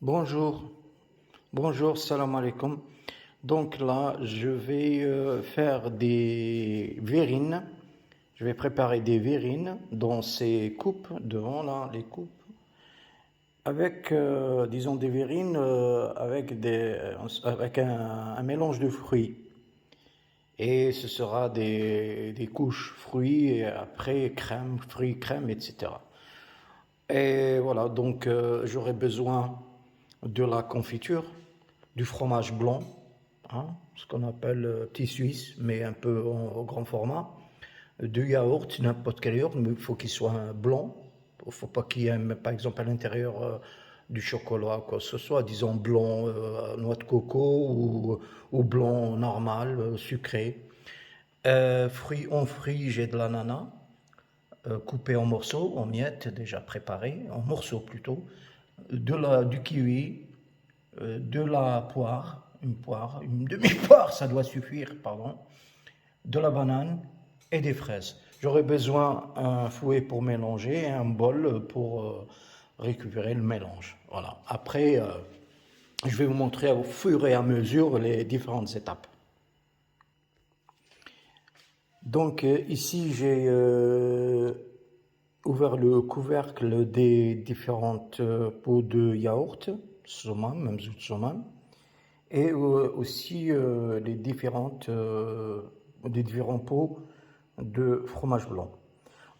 Bonjour, bonjour, salam alaikum. Donc là, je vais faire des verrines. Je vais préparer des verrines dans ces coupes, devant là, les coupes, avec, disons, des verrines avec un mélange de fruits. Et ce sera des couches fruits et après crème, fruits, crème, etc. Et voilà, donc j'aurai besoin de la confiture, du fromage blanc, hein, ce qu'on appelle petit suisse, mais un peu au grand format, du yaourt, n'importe quel yaourt, mais il faut qu'il soit blanc. Il ne faut pas qu'il y ait, par exemple, à l'intérieur du chocolat, quoi que ce soit, disons blanc, noix de coco ou blanc normal, sucré. Fruits, j'ai de l'ananas, coupé en morceaux, en miettes déjà préparées, en morceaux plutôt, du kiwi, de la poire, une demi-poire, ça doit suffire, pardon, de la banane et des fraises. J'aurai besoin d'un fouet pour mélanger et un bol pour récupérer le mélange. Voilà. Après, je vais vous montrer au fur et à mesure les différentes étapes. Donc ici, j'ai ouvert le couvercle des différentes pots de yaourt, Soman, même Soman, et aussi les différents pots de fromage blanc.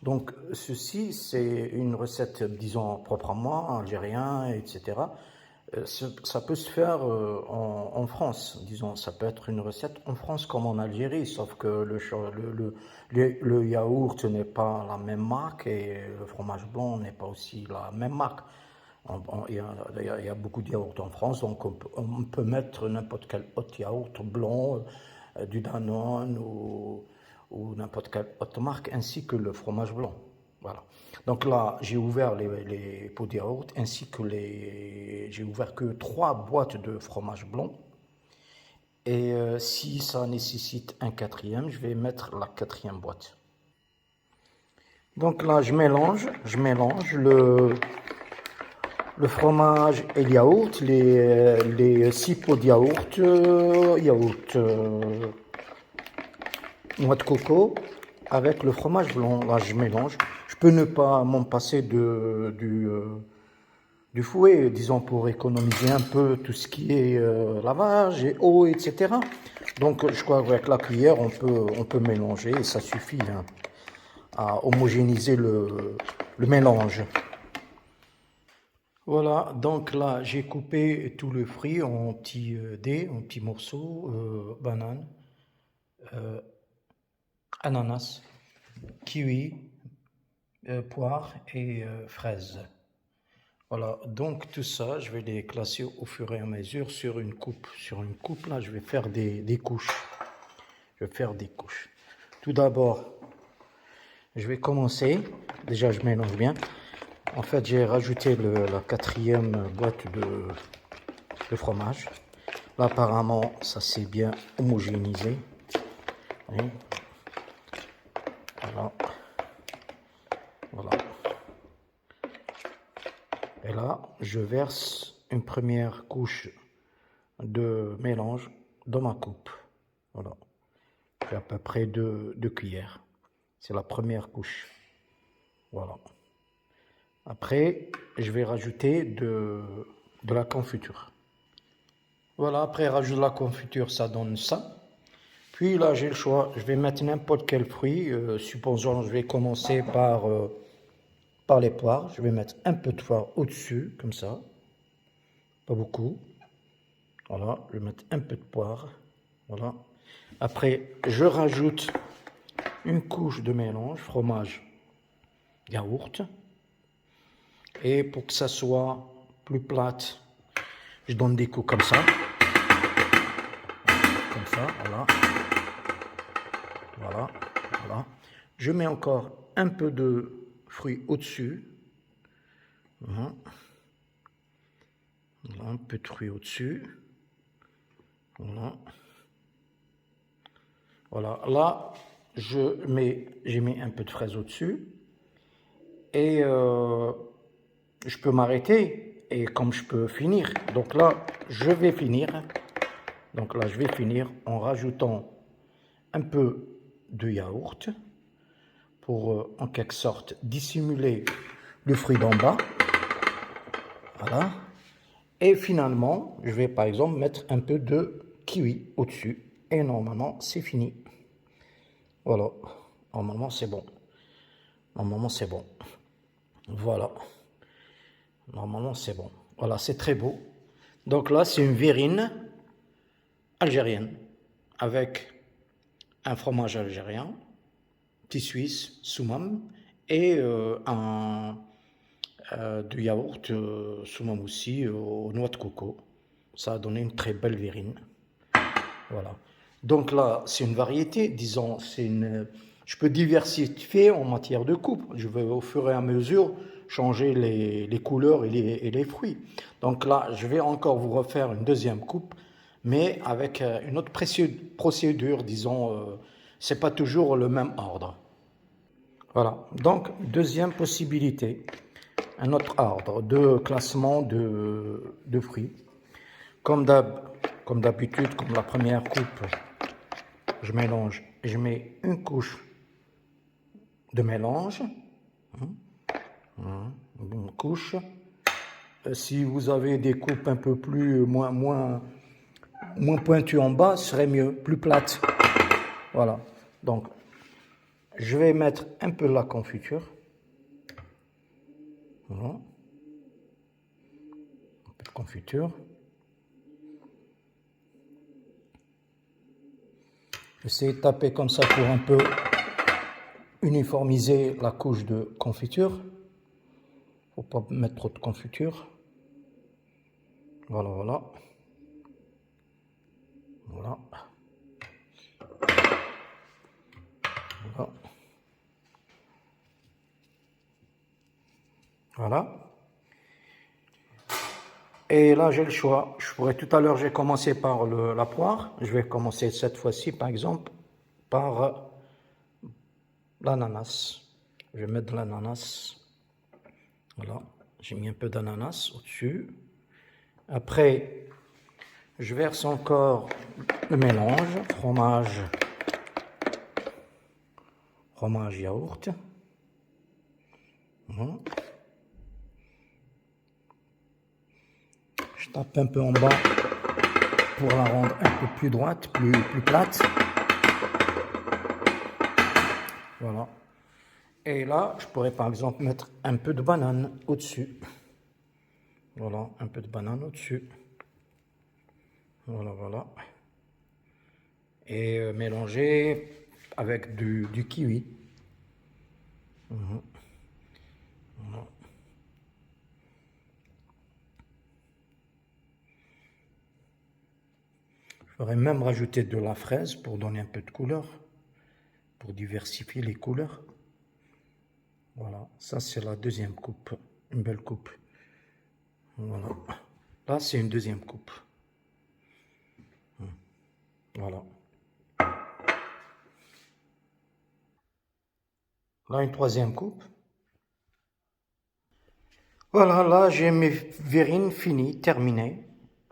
Donc ceci, c'est une recette, disons, propre à moi, algérien, etc. Ça peut se faire en France, disons, ça peut être une recette en France comme en Algérie, sauf que le yaourt n'est pas la même marque et le fromage blanc n'est pas aussi la même marque. Il y a beaucoup de yaourts en France, donc on peut mettre n'importe quel autre yaourt blanc, du Danone ou n'importe quelle autre marque, ainsi que le fromage blanc. Voilà. Donc là, j'ai ouvert les pots de yaourt, ainsi que j'ai ouvert que 3 boîtes de fromage blanc. Et si ça nécessite un quatrième, je vais mettre la quatrième boîte. Donc là, je mélange le fromage et le yaourt, les 6 pots de yaourt, noix de coco, avec le fromage blanc. Là, je mélange. Je peux ne pas m'en passer du fouet, disons, pour économiser un peu tout ce qui est lavage et eau, etc. Donc, je crois qu'avec la cuillère, on peut mélanger et ça suffit hein, à homogénéiser le mélange. Voilà, donc là, j'ai coupé tout le fruit en petits dés, en petits morceaux, banane, ananas, kiwi, poire et fraises. Voilà, donc tout ça, je vais les classer au fur et à mesure sur une coupe. Sur une coupe, là, je vais faire des couches. Je vais faire des couches. Tout d'abord, je vais commencer. Déjà, je mélange bien. En fait, j'ai rajouté la quatrième boîte de fromage. Là, apparemment, ça s'est bien homogénéisé. Oui. Voilà. Voilà. Et là, je verse une première couche de mélange dans ma coupe. Voilà. J'ai à peu près 2 cuillères. C'est la première couche. Voilà. Après, je vais rajouter de la confiture. Voilà, après rajouter la confiture, ça donne ça. Puis là, j'ai le choix. Je vais mettre n'importe quel fruit. Supposons, je vais commencer par les poires. Je vais mettre un peu de poire au-dessus, comme ça. Pas beaucoup. Voilà, je vais mettre un peu de poire. Voilà. Après, je rajoute une couche de mélange, fromage, yaourt. Et pour que ça soit plus plate, je donne des coups comme ça. Comme ça, voilà. Voilà, voilà. Je mets encore un peu de fruits au-dessus. Voilà. Voilà, un peu de fruits au-dessus. Voilà. Voilà, là, j'ai mis un peu de fraises au-dessus. Et je peux m'arrêter et comme je peux finir, donc là, je vais finir. Donc là, je vais finir en rajoutant un peu de yaourt pour, en quelque sorte, dissimuler le fruit d'en bas. Voilà. Et finalement, je vais par exemple mettre un peu de kiwi au-dessus. Et normalement, c'est fini. Voilà. Normalement, c'est bon. Normalement, c'est bon. Voilà. Normalement, c'est bon. Voilà, c'est très beau. Donc là, c'est une verrine algérienne avec un fromage algérien, petit suisse, soumam, et du yaourt soumam aussi aux noix de coco. Ça a donné une très belle verrine. Voilà. Donc là, c'est une variété, disons, je peux diversifier en matière de coupe. Je vais au fur et à mesure changer les couleurs et les fruits. Donc là, je vais encore vous refaire une deuxième coupe, mais avec une autre procédure, disons, c'est pas toujours le même ordre. Voilà. Donc, deuxième possibilité, un autre ordre de classement de fruits. Comme d'habitude, comme la première coupe, je mélange et je mets une couche de mélange. Une couche. Si vous avez des coupes un peu plus moins pointues en bas, ce serait mieux, plus plates. Voilà. Donc, je vais mettre un peu de la confiture. Voilà. Un peu de confiture. J'essaie de taper comme ça pour un peu uniformiser la couche de confiture. Faut pas mettre trop de confiture. Voilà, voilà. Voilà. Voilà. Voilà. Et là, j'ai le choix. Tout à l'heure, j'ai commencé par la poire. Je vais commencer cette fois-ci, par exemple, par l'ananas. Je vais mettre de l'ananas. Voilà. J'ai mis un peu d'ananas au-dessus. Après, je verse encore le mélange, fromage yaourt. Voilà. Je tape un peu en bas pour la rendre un peu plus droite, plus plate. Voilà. Et là, je pourrais par exemple mettre un peu de banane au-dessus. Voilà, un peu de banane au-dessus. Voilà, voilà. Et mélanger avec du kiwi. Voilà. Je pourrais même rajouter de la fraise pour donner un peu de couleur, pour diversifier les couleurs. Voilà, ça c'est la deuxième coupe, une belle coupe. Voilà, là c'est une deuxième coupe. Voilà. Là une troisième coupe. Voilà, là j'ai mes verrines finies, terminées,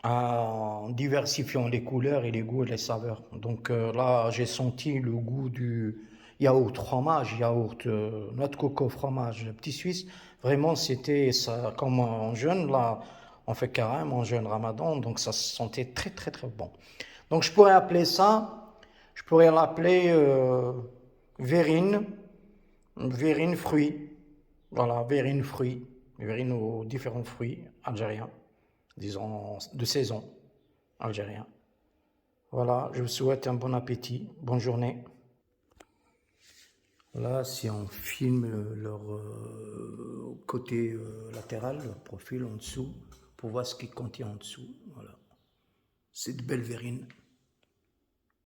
en diversifiant les couleurs et les goûts et les saveurs. Donc là j'ai senti le goût du yaourt fromage, yaourt noix de coco fromage petit suisse. Vraiment c'était ça comme en jeûne, là on fait carême en jeûne ramadan, donc ça se sentait très très très bon. Donc je pourrais l'appeler verrine, verrine fruit. Voilà, verrine aux différents fruits algériens, disons de saison algérien. Voilà, je vous souhaite un bon appétit, bonne journée. Là, si on filme leur côté latéral, leur profil en dessous, pour voir ce qui contient en dessous. Voilà, c'est de belles verrines.